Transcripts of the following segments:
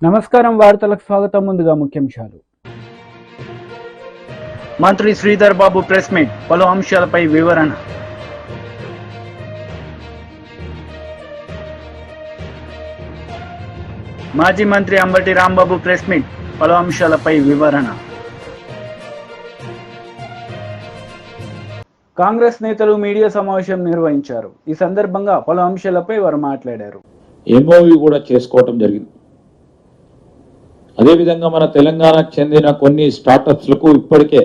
నమస్కారం వార్తలకు స్వాగతం. ముందుగా ముఖ్యాంశాలు. మంత్రి శ్రీధర్ బాబు ప్రెస్ మీట్, పలు అంశాలపై వివరణ. మాజీ మంత్రి అంబటి రాంబాబు ప్రెస్ మీట్, పలు అంశాలపై వివరణ. కాంగ్రెస్ నేతలు మీడియా సమావేశం నిర్వహించారు. ఈ సందర్భంగా పలు అంశాలపై వారు మాట్లాడారు. ఎంఓయూ కూడా చేసుకోవటం జరిగింది. అదేవిధంగా మన తెలంగాణకు చెందిన కొన్ని స్టార్టప్స్లకు ఇప్పటికే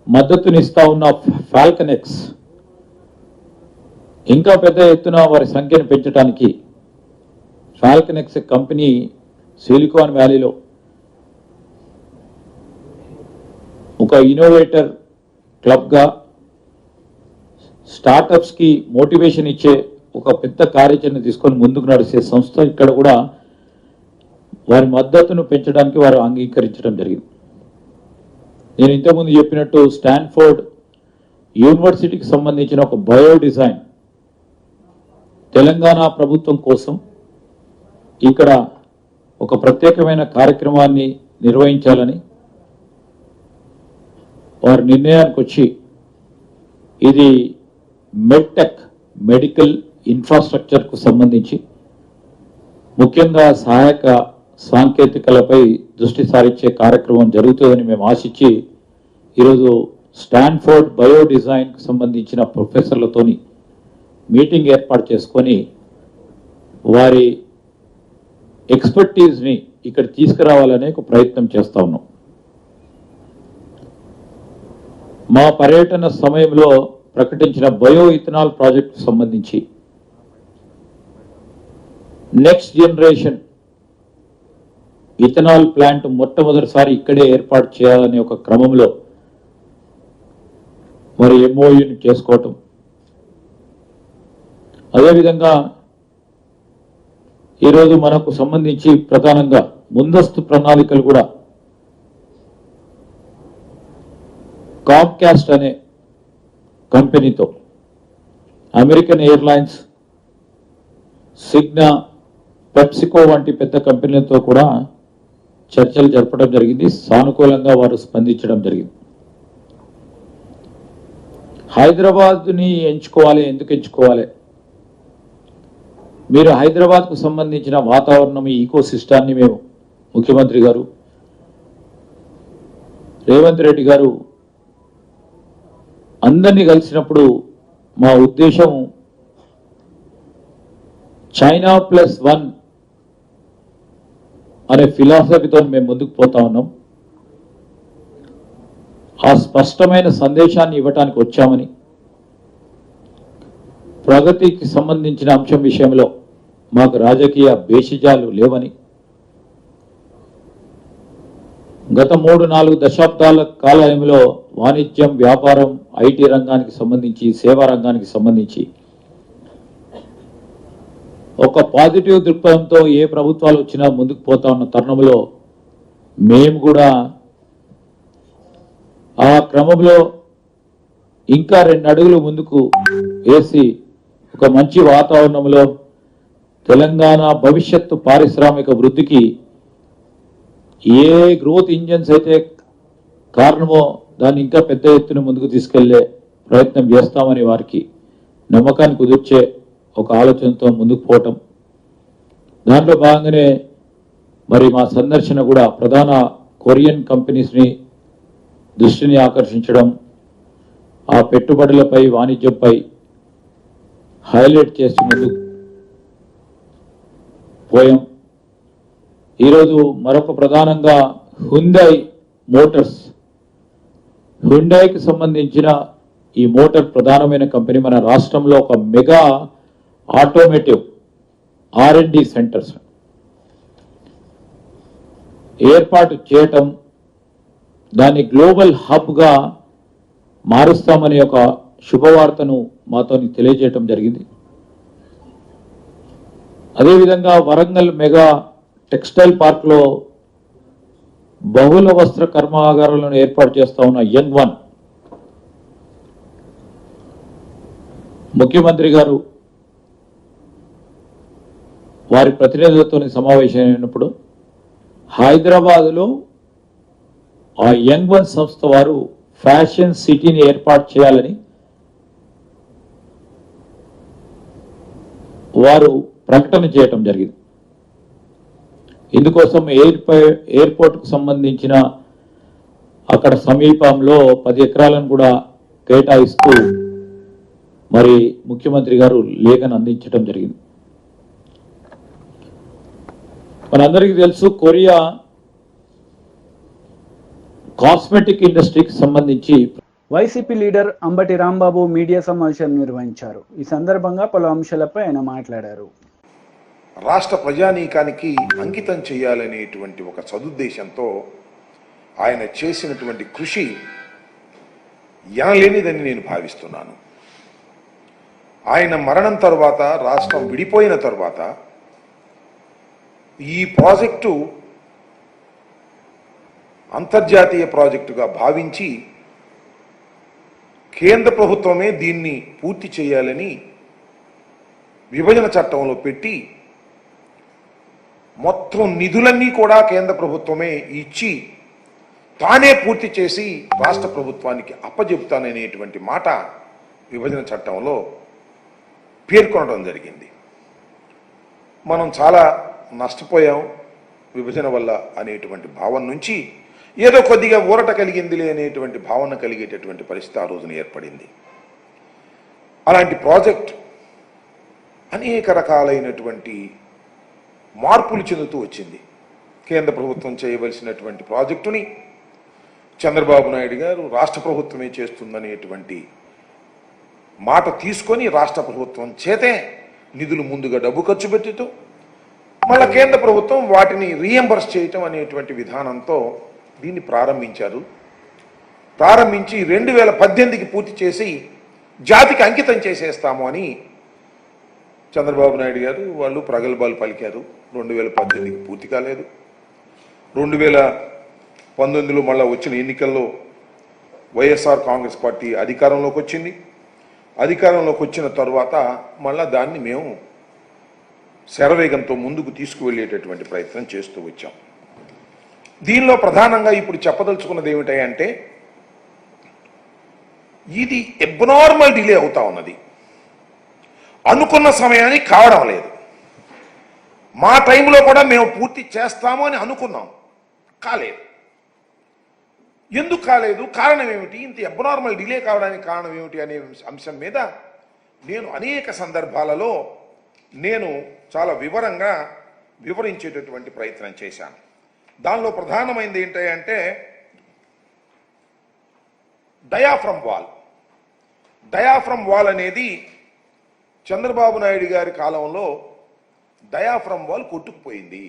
మద్దతునిస్తా ఉన్న ఫాల్కనెక్స్ ఇంకా పెద్ద ఎత్తున వారి సంఖ్యను పెంచడానికి ఫాల్కనెక్స్ కంపెనీ సిలికాన్ వ్యాలీలో ఒక ఇన్నోవేటర్ క్లబ్గా స్టార్టప్స్కి మోటివేషన్ ఇచ్చే ఒక పెద్ద కార్యాచరణ తీసుకొని ముందుకు నడిచే సంస్థ ఇక్కడ కూడా వారి మద్దతును పెంచడానికి వారు అంగీకరించడం జరిగింది. నేను ఇంతకుముందు చెప్పినట్టు స్టాన్ఫోర్డ్ యూనివర్సిటీకి సంబంధించిన ఒక బయో డిజైన్ తెలంగాణ ప్రభుత్వం కోసం ఇక్కడ ఒక ప్రత్యేకమైన కార్యక్రమాన్ని నిర్వహించాలని వారి నిర్ణయానికి వచ్చి ఇది మెడ్టెక్ మెడికల్ ఇన్ఫ్రాస్ట్రక్చర్కు సంబంధించి ముఖ్యంగా సహాయక సాంకేతికలపై దృష్టి సారించే కార్యక్రమం జరుగుతుందని మేము ఆశించి ఈరోజు స్టాన్ఫోర్డ్ బయో డిజైన్కు సంబంధించిన ప్రొఫెసర్లతోని మీటింగ్ ఏర్పాటు చేసుకొని వారి ఎక్స్పర్టీస్ని ఇక్కడ తీసుకురావాలనే ఒక ప్రయత్నం చేస్తా ఉన్నాం. మా పర్యటన సమయంలో ప్రకటించిన బయో ఇథనాల్ ప్రాజెక్టుకు సంబంధించి నెక్స్ట్ జనరేషన్ ఇథనాల్ ప్లాంట్ మొట్టమొదటిసారి ఇక్కడే ఏర్పాటు చేయాలనే ఒక క్రమంలో మరి ఎంఓయూని చేసుకోవటం, అదేవిధంగా ఈరోజు మనకు సంబంధించి ప్రధానంగా ముందస్తు ప్రణాళికలు కూడా కామ్కాస్ట్ అనే కంపెనీతో, అమెరికన్ ఎయిర్లైన్స్, సిగ్నా, పెప్సికో వంటి పెద్ద కంపెనీలతో కూడా చర్చలు జరపడం జరిగింది. సానుకూలంగా వారు స్పందించడం జరిగింది. హైదరాబాద్ని ఎంచుకోవాలి. ఎందుకు ఎంచుకోవాలి? మీరు హైదరాబాద్కు సంబంధించిన వాతావరణం, ఈ ఈకో సిస్టాన్ని మేము ముఖ్యమంత్రి గారు రేవంత్ రెడ్డి గారు అందరినీ కలిసినప్పుడు మా ఉద్దేశం చైనా +1 అనే ఫిలాసఫీతో మేము ముందుకు పోతా ఉన్నాం. ఆ స్పష్టమైన సందేశాన్ని ఇవ్వటానికి వచ్చామని, ప్రగతికి సంబంధించిన అంశం విషయంలో మాకు రాజకీయ భేషజాలు లేవని, గత 3-4 దశాబ్దాల కాలంలో వాణిజ్యం, వ్యాపారం, ఐటీ రంగానికి సంబంధించి, సేవా రంగానికి సంబంధించి ఒక పాజిటివ్ దృక్పథంతో ఏ ప్రభుత్వాలు వచ్చినా ముందుకు పోతా ఉన్న తరుణంలో మేము కూడా ఆ క్రమంలో ఇంకా 2 అడుగులు ముందుకు వేసి ఒక మంచి వాతావరణంలో తెలంగాణ భవిష్యత్తు పారిశ్రామిక వృద్ధికి ఏ గ్రోత్ ఇంజన్స్ అయితే కారణమో దాన్ని ఇంకా పెద్ద ఎత్తున ముందుకు తీసుకెళ్లే ప్రయత్నం చేస్తామని వారికి నమ్మకాన్ని కుదిర్చే ఒక ఆలోచనతో ముందుకు పోవటం. దాంట్లో భాగంగానే మరి మా సందర్శన కూడా ప్రధాన కొరియన్ కంపెనీస్ని దృష్టిని ఆకర్షించడం, ఆ పెట్టుబడులపై, వాణిజ్యంపై హైలైట్ చేసి ముందుకు పోయాం. ఈరోజు మరొక ప్రధానంగా హ్యుండై మోటార్స్, హ్యుండైకి సంబంధించిన ఈ మోటార్ ప్రధానమైన కంపెనీ మన రాష్ట్రంలో ఒక మెగా ఆటోమేటివ్ R&D సెంటర్స్ ఏర్పాటు చేయటం, దాన్ని గ్లోబల్ హబ్గా మారుస్తామనే ఒక శుభవార్తను మాతో తెలియజేయటం జరిగింది. అదేవిధంగా వరంగల్ మెగా టెక్స్టైల్ పార్క్లో బహుళ వస్త్ర కర్మాగారాలను ఏర్పాటు చేస్తా ఉన్న యంగ్1 ముఖ్యమంత్రి గారు వారి ప్రతినిధులతో సమావేశమైనప్పుడు హైదరాబాదులో ఆ యంగ్ వన్ సంస్థ వారు ఫ్యాషన్ సిటీని ఏర్పాటు చేయాలని వారు ప్రకటన చేయటం జరిగింది. ఇందుకోసం ఎయిర్పోర్ట్కు సంబంధించిన అక్కడ సమీపంలో 10 ఎకరాలను కూడా కేటాయిస్తూ మరి ముఖ్యమంత్రి గారు లేఖను అందించడం జరిగింది. మనందరికీ తెలుసు, కొరియా కాస్మెటిక్ ఇండస్ట్రీకి సంబంధించి YCP leader Ambati Rambabu media సమావేశం నిర్వహించారు. ఈ సందర్భంగా పలు అంశాలపై ఆయన మాట్లాడారు. రాష్ట్ర ప్రజానీకానికి అంకితం చేయాలనేటువంటి ఒక సదుద్దేశంతో ఆయన చేసినటువంటి కృషి ఎనలేనిదని నేను భావిస్తున్నాను. ఆయన మరణం తర్వాత, రాష్ట్రం విడిపోయిన తర్వాత ఈ ప్రాజెక్టు అంతర్జాతీయ ప్రాజెక్టుగా భావించి కేంద్ర ప్రభుత్వమే దీన్ని పూర్తి చేయాలని విభజన చట్టంలో పెట్టి మొత్తం నిధులన్నీ కూడా కేంద్ర ప్రభుత్వమే ఇచ్చి తానే పూర్తి చేసి రాష్ట్ర ప్రభుత్వానికి అప్పజెపుతాననేటువంటి మాట విభజన చట్టంలో పేర్కొనడం జరిగింది. మనం చాలా నష్టపోయాం విభజన వల్ల అనేటువంటి భావన నుంచి ఏదో కొద్దిగా ఊరట కలిగిందిలే అనేటువంటి భావన కలిగేటటువంటి పరిస్థితి ఆ రోజున ఏర్పడింది. అలాంటి ప్రాజెక్ట్ అనేక రకాలైనటువంటి మార్పులు చెందుతూ వచ్చింది. కేంద్ర ప్రభుత్వం చేయవలసినటువంటి ప్రాజెక్టుని చంద్రబాబు నాయుడు గారు రాష్ట్ర ప్రభుత్వమే చేస్తుందనేటువంటి మాట తీసుకొని రాష్ట్ర ప్రభుత్వం చేతే నిధులు ముందుగా డబ్బు ఖర్చు పెట్టితూ మళ్ళా కేంద్ర ప్రభుత్వం వాటిని రీఎంబర్స్ చేయటం అనేటువంటి విధానంతో దీన్ని ప్రారంభించారు. ప్రారంభించి 2018కి పూర్తి చేసి జాతికి అంకితం చేసేస్తాము అని చంద్రబాబు నాయుడు గారు వాళ్ళు ప్రగల్భాలు పలికారు. 2018కి పూర్తి కాలేదు. 2019లో మళ్ళా వచ్చిన ఎన్నికల్లో వైఎస్ఆర్ కాంగ్రెస్ పార్టీ అధికారంలోకి వచ్చింది. అధికారంలోకి వచ్చిన తర్వాత మళ్ళా దాన్ని మేము శరవేగంతో ముందుకు తీసుకువెళ్ళేటటువంటి ప్రయత్నం చేస్తూ వచ్చాం. దీనిలో ప్రధానంగా ఇప్పుడు చెప్పదలుచుకున్నది ఏమిటంటే ఇది అబ్నార్మల్ డిలే అవుతా ఉన్నది. అనుకున్న సమయానికి కావడం లేదు. మా టైంలో కూడా మేము పూర్తి చేస్తాము అని అనుకున్నాం, కాలేదు. ఎందుకు కాలేదు, కారణం ఏమిటి, ఇంత అబ్నార్మల్ డిలే కావడానికి కారణం ఏమిటి అనే అంశం మీద నేను అనేక సందర్భాలలో నేను చాలా వివరంగా వివరించేటటువంటి ప్రయత్నం చేశాను. దానిలో ప్రధానమైనది ఏంటంటే డయాఫ్రమ్ వాల్. డయాఫ్రమ్ వాల్ అనేది చంద్రబాబు నాయుడు గారి కాలంలో డయాఫ్రమ్ వాల్ కొట్టుకుపోయింది.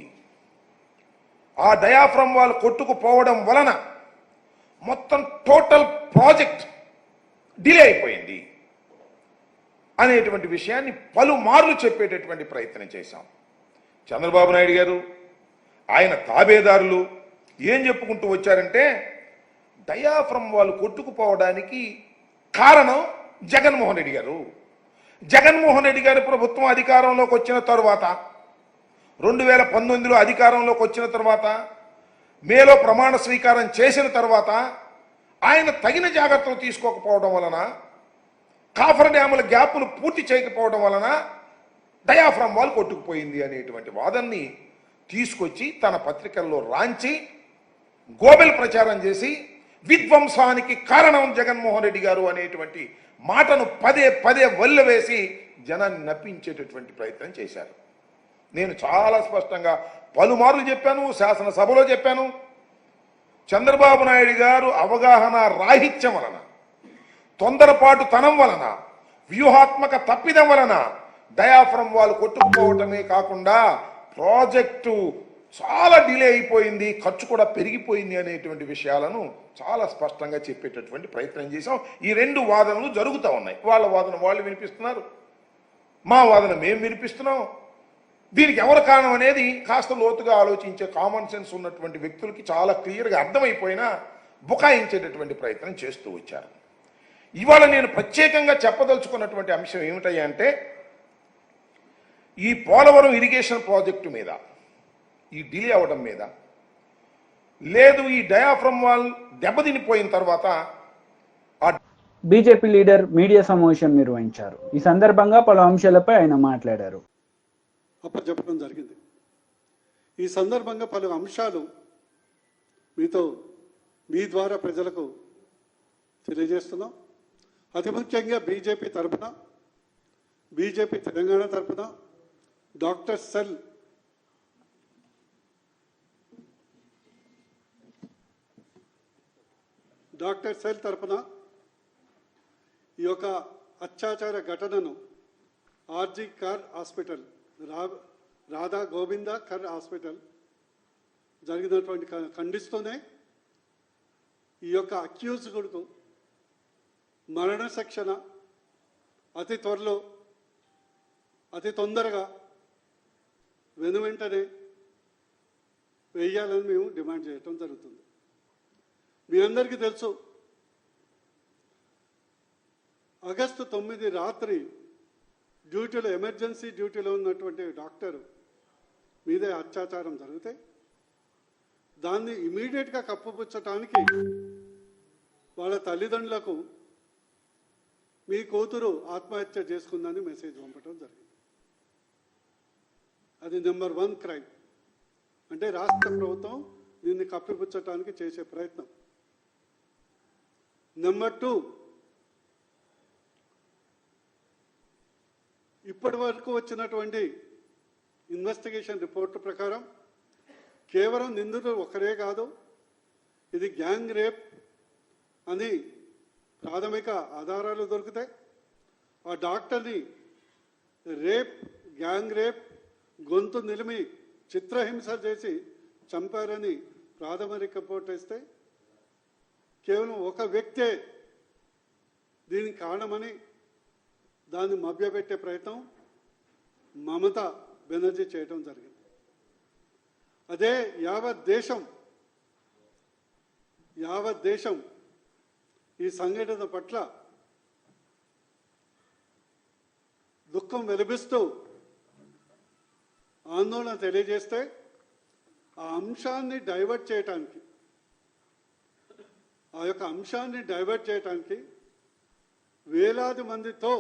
ఆ డయాఫ్రమ్ వాల్ కొట్టుకుపోవడం వలన మొత్తం టోటల్ ప్రాజెక్ట్ డిలే అయిపోయింది అనేటువంటి విషయాన్ని పలుమార్లు చెప్పేటటువంటి ప్రయత్నం చేశాం. చంద్రబాబు నాయుడు గారు ఆయన తాబేదారులు ఏం చెప్పుకుంటూ వచ్చారంటే డయాఫ్రమ్ వాల్ కొట్టుకుపోవడానికి కారణం జగన్మోహన్ రెడ్డి గారు. జగన్మోహన్ రెడ్డి గారి ప్రభుత్వం అధికారంలోకి వచ్చిన తర్వాత 2019లో అధికారంలోకి వచ్చిన తర్వాత మేలో ప్రమాణ స్వీకారం చేసిన తర్వాత ఆయన తగిన జాగ్రత్తలు తీసుకోకపోవడం వలన, కాఫర్ డ్యాముల గ్యాప్ను పూర్తి చేయకపోవడం వలన డయాఫ్రమ్ వాల్ కొట్టుకుపోయింది అనేటువంటి వాదనని తీసుకొచ్చి తన పత్రికల్లో రాంచి గోబెల్ ప్రచారం చేసి విధ్వంసానికి కారణం జగన్మోహన్ రెడ్డి గారు అనేటువంటి మాటను పదే పదే వల్లవేసి జనాన్ని నప్పించేటటువంటి ప్రయత్నం చేశారు. నేను చాలా స్పష్టంగా పలుమార్లు చెప్పాను, శాసనసభలో చెప్పాను. చంద్రబాబు నాయుడు గారు అవగాహన రాహిత్యం వలన, తొందరపాటు తనం వలన, వ్యూహాత్మక తప్పిదం వలన డయాఫ్రమ్ వాల్ కొట్టుకుపోవటమే కాకుండా ప్రాజెక్టు చాలా డిలే అయిపోయింది, ఖర్చు కూడా పెరిగిపోయింది అనేటువంటి విషయాలను చాలా స్పష్టంగా చెప్పేటటువంటి ప్రయత్నం చేశాం. ఈ రెండు వాదనలు జరుగుతూ ఉన్నాయి. వాళ్ళ వాదన వాళ్ళు వినిపిస్తున్నారు, మా వాదన మేము వినిపిస్తున్నాం. దీనికి ఎవరు కారణం అనేది కాస్త లోతుగా ఆలోచించే కామన్ సెన్స్ ఉన్నటువంటి వ్యక్తులకి చాలా క్లియర్గా అర్థమైపోయినా బుకాయించేటటువంటి ప్రయత్నం చేస్తూ వచ్చారు. ఇవాళ నేను ప్రత్యేకంగా చెప్పదలుచుకున్నటువంటి అంశం ఏమిటంటే ఈ పోలవరం ఇరిగేషన్ ప్రాజెక్టు మీద ఈ డిలే అవ్వడం మీద, లేదు ఈ డయాఫ్రమ్ వాల్ దెబ్బతినిపోయిన తర్వాత బీజేపీ లీడర్ మీడియా సమావేశం నిర్వహించారు. ఈ సందర్భంగా పలు అంశాలపై ఆయన మాట్లాడారు. చెప్పడం జరిగింది. ఈ సందర్భంగా పలు అంశాలు మీతో మీ ద్వారా ప్రజలకు తెలియజేస్తున్నాం. అతి ముఖ్యంగా బీజేపీ తరఫున, బీజేపీ తెలంగాణ తరఫున డాక్టర్ సెల్ తరఫున ఈ యొక్క అత్యాచార ఘటనను ఆర్జీ కర్ హాస్పిటల్, రాధా గోవింద కర్ హాస్పిటల్ జరిగినటువంటి ఖండిస్తూనే ఈ యొక్క అక్యూజ్డ్కు మరణ శిక్షణ అతి త్వరలో, అతి తొందరగా వెనువెంటనే వేయాలని మేము డిమాండ్ చేయటం జరుగుతుంది. మీ అందరికీ తెలుసు, ఆగస్టు 9 రాత్రి డ్యూటీలో, ఎమర్జెన్సీ డ్యూటీలో ఉన్నటువంటి డాక్టర్ మీదే అత్యాచారం జరిగితే దాన్ని ఇమీడియట్గా కప్పుపుచ్చటానికి వాళ్ళ తల్లిదండ్రులకు మీ కూతురు ఆత్మహత్య చేసుకుందని మెసేజ్ పంపడం జరిగింది. అది నెంబర్ 1 క్రైమ్. అంటే రాష్ట్ర ప్రభుత్వం దీన్ని కప్పిపుచ్చటానికి చేసే ప్రయత్నం. నెంబర్ 2, ఇప్పటి వరకు వచ్చినటువంటి ఇన్వెస్టిగేషన్ రిపోర్టు ప్రకారం కేవలం నిందితులు ఒకరే కాదు, ఇది గ్యాంగ్ రేప్ అని ప్రాథమిక ఆధారాలు దొరికితే ఆ డాక్టర్ని గ్యాంగ్ రేప్, గొంతు నిలిమి చిత్రహింస చేసి చంపారని ప్రాథమిక రిపోర్ట్ ఇస్తే కేవలం ఒక వ్యక్తే దీనికి కారణమని దాన్ని మభ్యపెట్టే ప్రయత్నం మమతా బెనర్జీ చేయడం జరిగింది. అదే యావత్ దేశం ఈ సంఘటన పట్ల దుఃఖం వెలిపిస్తూ ఆందోళన తెలియజేస్తే ఆ అంశాన్ని డైవర్ట్ చేయటానికి వేలాది మందితో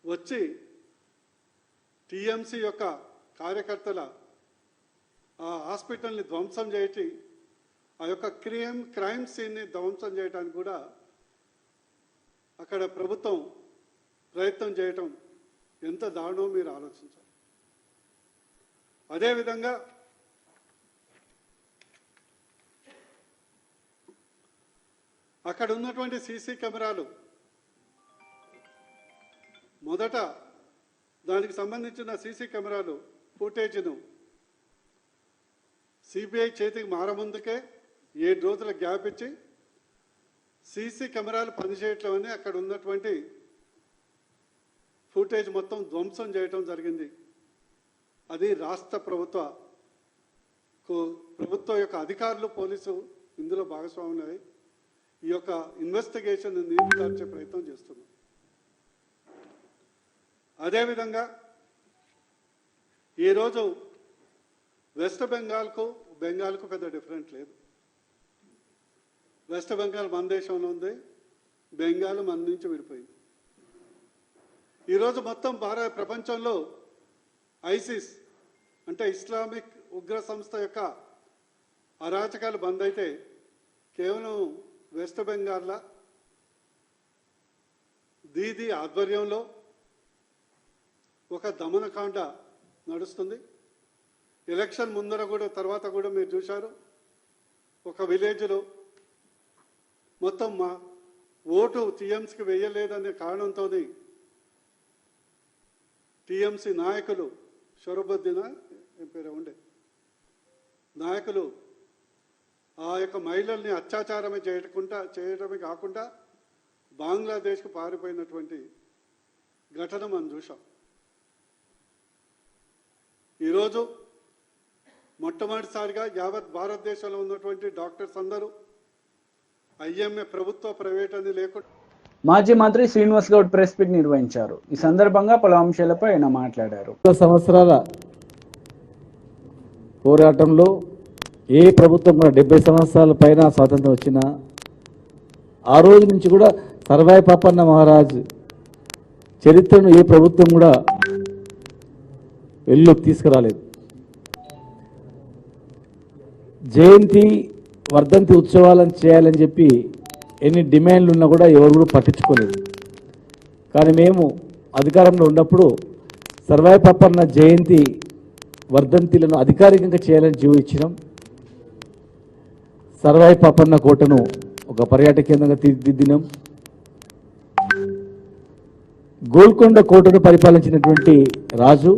వచ్చి టీఎంసీ యొక్క కార్యకర్తల ఆ హాస్పిటల్ని ధ్వంసం చేసి ఆ యొక్క క్రైమ్ సీన్ని ధ్వంసం చేయడానికి కూడా అక్కడ ప్రభుత్వం ప్రయత్నం చేయటం ఎంత దారుణమో మీరు ఆలోచించాలి. అదేవిధంగా అక్కడ ఉన్నటువంటి సీసీ కెమెరాలు మొదట దానికి సంబంధించిన సీసీ కెమెరాలు ఫుటేజ్ను సిబిఐ చేతికి మారముందుకే 7 రోజుల గ్యాప్ ఇచ్చి సీసీ కెమెరాలు పనిచేయట్లేమని అక్కడ ఉన్నటువంటి ఫుటేజ్ మొత్తం ధ్వంసం చేయటం జరిగింది. అది రాష్ట్ర ప్రభుత్వ యొక్క అధికారులు, పోలీసు ఇందులో భాగస్వాములై ఈ యొక్క ఇన్వెస్టిగేషన్ నీరుగార్చే ప్రయత్నం చేస్తున్నాం. అదేవిధంగా ఈరోజు వెస్ట్ బెంగాల్కు పెద్ద డిఫరెంట్ లేదు. వెస్ట్ బెంగాల్ మన దేశంలో ఉంది, బెంగాల్ మన నుంచి విడిపోయింది. ఈరోజు మొత్తం ప్రపంచంలో ఐసిస్ అంటే ఇస్లామిక్ ఉగ్ర సంస్థ యొక్క అరాచకాలు బంద్ అయితే కేవలం వెస్ట్ బెంగాల్లో దీదీ ఆధ్వర్యంలో ఒక దమనకాండ నడుస్తుంది. ఎలక్షన్ ముందర కూడా తర్వాత కూడా మీరు చూశారు, ఒక విలేజ్లో మొత్తం మా ఓటు టీఎంసీకి వేయలేదనే కారణంతో టీఎంసీ నాయకులు షరబుద్దీన్ ఏం పేరు ఉండే నాయకులు ఆ యొక్క మహిళల్ని అత్యాచారమే చేయడమే కాకుండా బంగ్లాదేశ్కు పారిపోయినటువంటి ఘటన మనం చూసాం. ఈరోజు మొట్టమొదటిసారిగా యావత్ భారతదేశంలో ఉన్నటువంటి డాక్టర్స్ అందరూ ఐఎంఏ ప్రభుత్వ ప్రైవేట్ అని లేకుండా మాజీ మంత్రి శ్రీనివాస్ గౌడ్ ప్రెస్ మీట్ నిర్వహించారు. ఈ సందర్భంగా పలు అంశాలపై ఆయన మాట్లాడారు. సంవత్సరాల పోరాటంలో ఏ ప్రభుత్వం కూడా 70 సంవత్సరాల పైన స్వాతంత్రం వచ్చినా ఆ రోజు నుంచి కూడా సర్వాయి పాపన్న మహారాజ్ చరిత్రను ఏ ప్రభుత్వం కూడా వెలుగులోకి తీసుకురాలేదు. జయంతి వర్ధంతి ఉత్సవాలను చేయాలని చెప్పి ఎన్ని డిమాండ్లు ఉన్నా కూడా ఎవరు కూడా పట్టించుకోలేదు. కానీ మేము అధికారంలో ఉన్నప్పుడు సర్వాయి పాపన్న జయంతి వర్ధంతిలను అధికారికంగా చేయాలని జీవో ఇచ్చినాం. సర్వాయి పాపన్న కోటను ఒక పర్యాటక కేంద్రంగా తీర్చిదిద్దినాం. గోల్కొండ కోటను పరిపాలించినటువంటి రాజు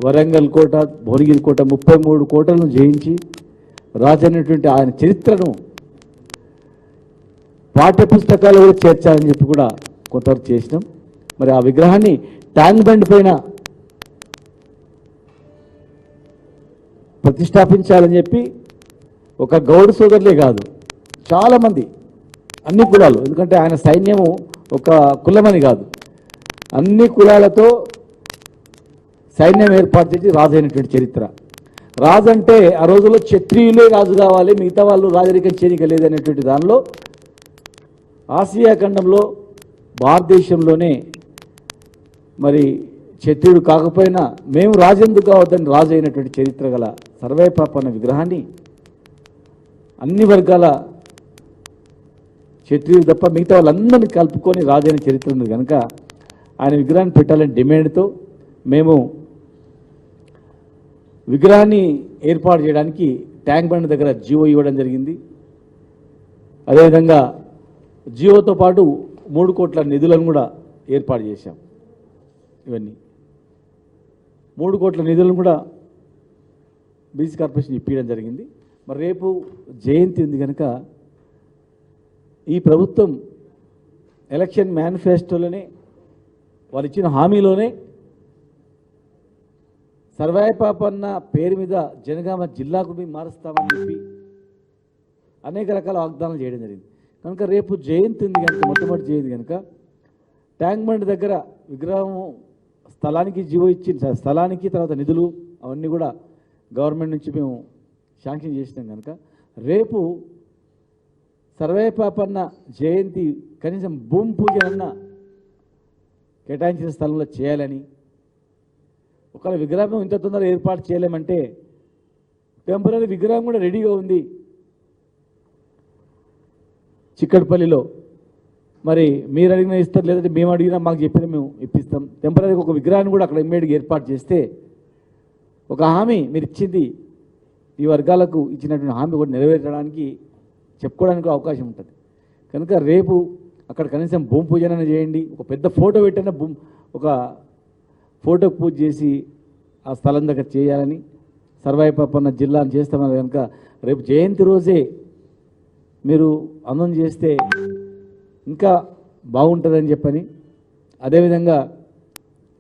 వరంగల్ కోట, భువనగిరి కోట 33 కోటలను జయించి రాజు అనేటువంటి ఆయన చరిత్రను పాఠ్యపుస్తకాలు కూడా చేర్చాలని చెప్పి కూడా కొంతవరకు చేసినాం. మరి ఆ విగ్రహాన్ని ట్యాంక్ బండ్ పైన ప్రతిష్టాపించాలని చెప్పి ఒక గౌడ్ సోదరులే కాదు, చాలామంది అన్ని కులాలు, ఎందుకంటే ఆయన సైన్యము ఒక కులమని కాదు, అన్ని కులాలతో సైన్యం ఏర్పాటు చేసి రాజు అయినటువంటి చరిత్ర. రాజు అంటే ఆ రోజుల్లో క్షత్రియులే రాజు కావాలి, మిగతా వాళ్ళు రాజరికం చేయనిక లేదనేటువంటి దానిలో ఆసియా ఖండంలో భారతదేశంలోనే మరి క్షత్రియుడు కాకపోయినా మేము రాజెందుకు కావద్దని రాజు అయినటువంటి చరిత్ర గల సర్వాయి పాపన్న విగ్రహాన్ని అన్ని వర్గాల క్షత్రియులు తప్ప మిగతా వాళ్ళందరినీ కలుపుకొని రాజైన చరిత్ర ఉంది కనుక ఆయన విగ్రహాన్ని పెట్టాలని డిమాండ్తో మేము విగ్రహాన్ని ఏర్పాటు చేయడానికి ట్యాంక్ బండ్ దగ్గర జీవో ఇవ్వడం జరిగింది. అదేవిధంగా జీవోతో పాటు 3 కోట్ల నిధులను కూడా ఏర్పాటు చేశాం. ఇవన్నీ 3 కోట్ల నిధులను కూడా బీసీ కార్పొరేషన్ ఇప్పించడం జరిగింది. మరి రేపు జయంతి ఉంది కనుక ఈ ప్రభుత్వం ఎలక్షన్ మేనిఫెస్టోలోనే వాళ్ళు ఇచ్చిన హామీలోనే సర్వాయి పాపన్న పేరు మీద జనగామ జిల్లాకు మేము మారుస్తామని చెప్పి అనేక రకాల వాగ్దానాలు చేయడం జరిగింది. కనుక రేపు జయంతి ఉంది కనుక, మొట్టమొదటి జయంతి కనుక ట్యాంక్ బండ్ దగ్గర విగ్రహం స్థలానికి జీవో ఇచ్చిన స్థలానికి తర్వాత నిధులు అవన్నీ కూడా గవర్నమెంట్ నుంచి మేము శాంక్షన్ చేసినాం కనుక రేపు సర్వాయి పాపన్న జయంతి కనీసం భూమి పూజ అన్న కేటాయించిన స్థలంలో చేయాలని, ఒకవేళ విగ్రహం ఇంత తొందరగా ఏర్పాటు చేయలేమంటే టెంపరీ విగ్రహం కూడా రెడీగా ఉంది చిక్కడపల్లిలో. మరి మీరు అడిగినా ఇస్తారు, లేదంటే మేము అడిగినా మాకు చెప్పినా మేము ఇప్పిస్తాం. టెంపరీగా ఒక విగ్రహాన్ని కూడా అక్కడ ఇమ్మీడియట్గా ఏర్పాటు చేస్తే ఒక హామీ మీరు ఇచ్చింది ఈ వర్గాలకు ఇచ్చినటువంటి హామీ కూడా నెరవేర్చడానికి చెప్పుకోవడానికి అవకాశం ఉంటుంది. కనుక రేపు అక్కడ కనీసం భూమి పూజన చేయండి, ఒక పెద్ద ఫోటో పెట్టిన ఒక ఫోటోకు పూజ చేసి ఆ స్థలం దగ్గర చేయాలని సర్వాయి పాపన్న జిల్లాను చేస్తామని కనుక రేపు జయంతి రోజే మీరు అందం చేస్తే ఇంకా బాగుంటుందని చెప్పని, అదేవిధంగా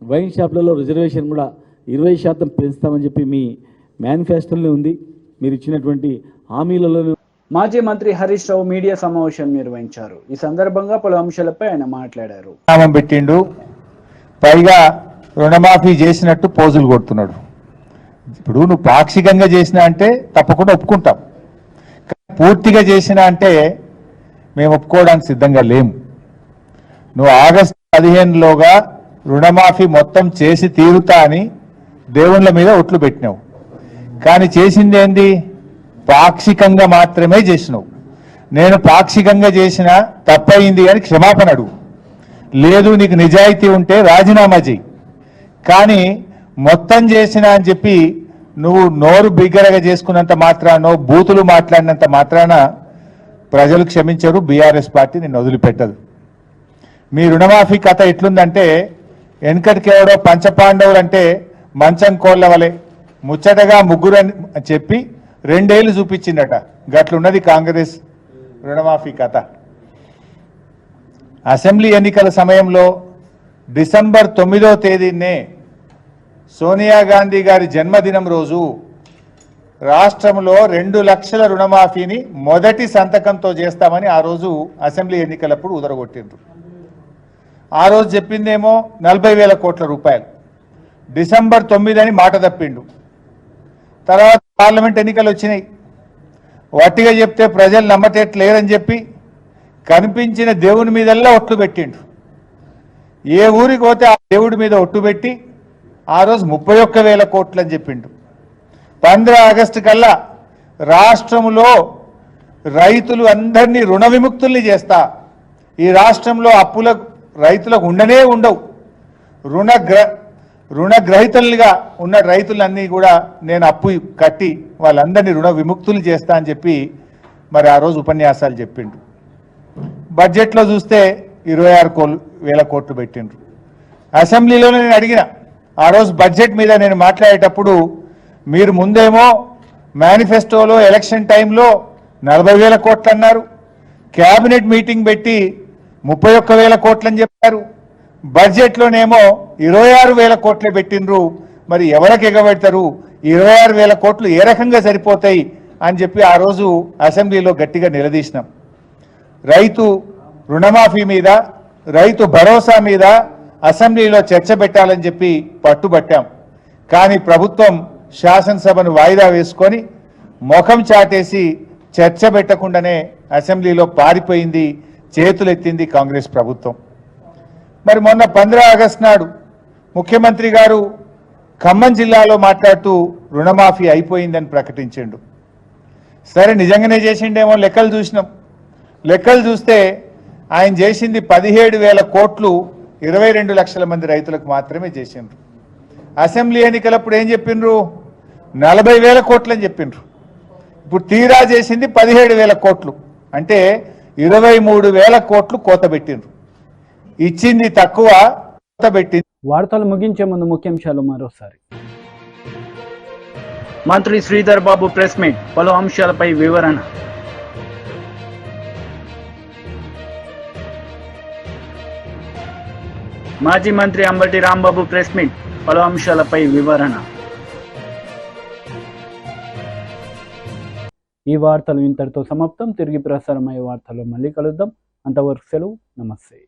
వైన్ షాప్లలో రిజర్వేషన్ కూడా 20% పెంచుతామని చెప్పి మీ మేనిఫెస్టోలోనే ఉంది. మీరు ఇచ్చినటువంటి హామీలలోనే. మాజీ మంత్రి హరీష్ రావు మీడియా సమావేశం నిర్వహించారు. ఈ సందర్భంగా పలు అంశాలపై ఆయన మాట్లాడారు. నామం పెట్టిండు, పైగా రుణమాఫీ చేసినట్టు పోజులు కొడుతున్నాడు. ఇప్పుడు నువ్వు పాక్షికంగా చేసినా అంటే తప్పకుండా ఒప్పుకుంటాం, పూర్తిగా చేసినా అంటే మేము ఒప్పుకోవడానికి సిద్ధంగా లేము. నువ్వు ఆగస్టు 15లోగా రుణమాఫీ మొత్తం చేసి తీరుతా అని దేవుళ్ళ మీద ఒట్లు పెట్టినావు, కానీ చేసింది ఏంది? పాక్షికంగా మాత్రమే చేసినావు. నేను పాక్షికంగా చేసిన తప్పయింది అని క్షమాపణ అడుగు, లేదు నీకు నిజాయితీ ఉంటే రాజీనామా చేయి. కానీ మొత్తం చేసిన అని చెప్పి నువ్వు నోరు బిగ్గరగా చేసుకున్నంత మాత్రానో బూతులు మాట్లాడినంత మాత్రాన ప్రజలు క్షమించరు, బీఆర్ఎస్ పార్టీ నిన్ను వదిలిపెట్టదు. మీ రుణమాఫీ కథ ఎట్లుందంటే వెనకటికెవడో పంచపాండవులు అంటే మంచం కోళ్ళ వలె ముచ్చటగా ముగ్గురు అని చెప్పి 2 ఏళ్ళు చూపించిందట. గట్లున్నది కాంగ్రెస్ రుణమాఫీ కథ. అసెంబ్లీ ఎన్నికల సమయంలో డిసెంబర్ 9వ తేదీనే సోనియా గాంధీ గారి జన్మదినం రోజు రాష్ట్రంలో 2 లక్షల రుణమాఫీని మొదటి సంతకంతో చేస్తామని ఆ రోజు అసెంబ్లీ ఎన్నికలప్పుడు ఉదరగొట్టిండ్రు. ఆ రోజు చెప్పిందేమో 40,000 కోట్ల రూపాయలు. డిసెంబర్ 9 అని మాట తప్పిండు. తర్వాత పార్లమెంట్ ఎన్నికలు వచ్చినాయి. వట్టిగా చెప్తే ప్రజలు నమ్మటట్లేరని చెప్పి కనిపించిన దేవుని మీదల్లా ఒట్లు పెట్టిండు. ఏ ఊరికి పోతే ఆ దేవుడి మీద ఒట్టు పెట్టి ఆ రోజు 31,000 కోట్లు అని చెప్పిండు. 15 ఆగస్టు కల్లా రాష్ట్రంలో రైతులు అందరినీ రుణ విముక్తుల్ని చేస్తా, ఈ రాష్ట్రంలో అప్పులకు రైతులకు ఉండనే ఉండవు, రుణగ్రహీతలుగా ఉన్న రైతులన్నీ కూడా నేను అప్పు కట్టి వాళ్ళందరినీ రుణ విముక్తులు చేస్తా అని చెప్పి మరి ఆ రోజు ఉపన్యాసాలు చెప్పిండు. బడ్జెట్లో చూస్తే 26,000 కోట్లు పెట్టిండ్రు. అసెంబ్లీలోనే నేను అడిగిన, ఆ రోజు బడ్జెట్ మీద నేను మాట్లాడేటప్పుడు మీరు ముందేమో మేనిఫెస్టోలో ఎలక్షన్ టైంలో 40,000 కోట్లు అన్నారు, క్యాబినెట్ మీటింగ్ పెట్టి 31,000 కోట్లు అని చెప్పారు, బడ్జెట్లోనేమో 26,000 కోట్లే పెట్టిండ్రు. మరి ఎవరికి ఎగబెడతారు, 26,000 కోట్లు ఏ రకంగా సరిపోతాయి అని చెప్పి ఆ రోజు అసెంబ్లీలో గట్టిగా నిలదీసినాం. రైతు రుణమాఫీ మీద, రైతు భరోసా మీద అసెంబ్లీలో చర్చ పెట్టాలని చెప్పి పట్టుబట్టాం. కానీ ప్రభుత్వం శాసనసభను వాయిదా వేసుకొని ముఖం చాటేసి చర్చ పెట్టకుండానే అసెంబ్లీలో పారిపోయింది, చేతులెత్తింది కాంగ్రెస్ ప్రభుత్వం. మరి మొన్న 15 ఆగస్టు నాడు ముఖ్యమంత్రి గారు ఖమ్మం జిల్లాలో మాట్లాడుతూ రుణమాఫీ అయిపోయిందని ప్రకటించిండు. సరే నిజంగానే చేసిండేమో లెక్కలు చూసినాం. లెక్కలు చూస్తే ఆయన చేసింది 17,000 కోట్లు 22 లక్షల మంది రైతులకు మాత్రమే చేసిండ్రు. అసెంబ్లీ ఎన్నికలప్పుడు ఏం చెప్పిండ్రు, 40,000 కోట్లు అని చెప్పిండ్రు. ఇప్పుడు తీరా చేసింది 17,000 కోట్లు, అంటే 23,000 కోట్లు కోత పెట్టిండ్రు. ఇచ్చింది తక్కువ, కోత పెట్టింది. వార్తలు ముగించే ముందు ముఖ్యాంశాలు మరోసారి. మంత్రి శ్రీధర్ బాబు ప్రెస్ మీట్, పలు అంశాలపై వివరణ. మాజీ మంత్రి అంబటి రాంబాబు ప్రెస్ మీట్, పలు అంశాలపై వివరణ. ఈ వార్తలు ఇంతటితో సమాప్తం. తిరిగి ప్రసారమయ్యే వార్తల్లో మళ్ళీ కలుద్దాం. అంతవరకు సెలవు. నమస్తే.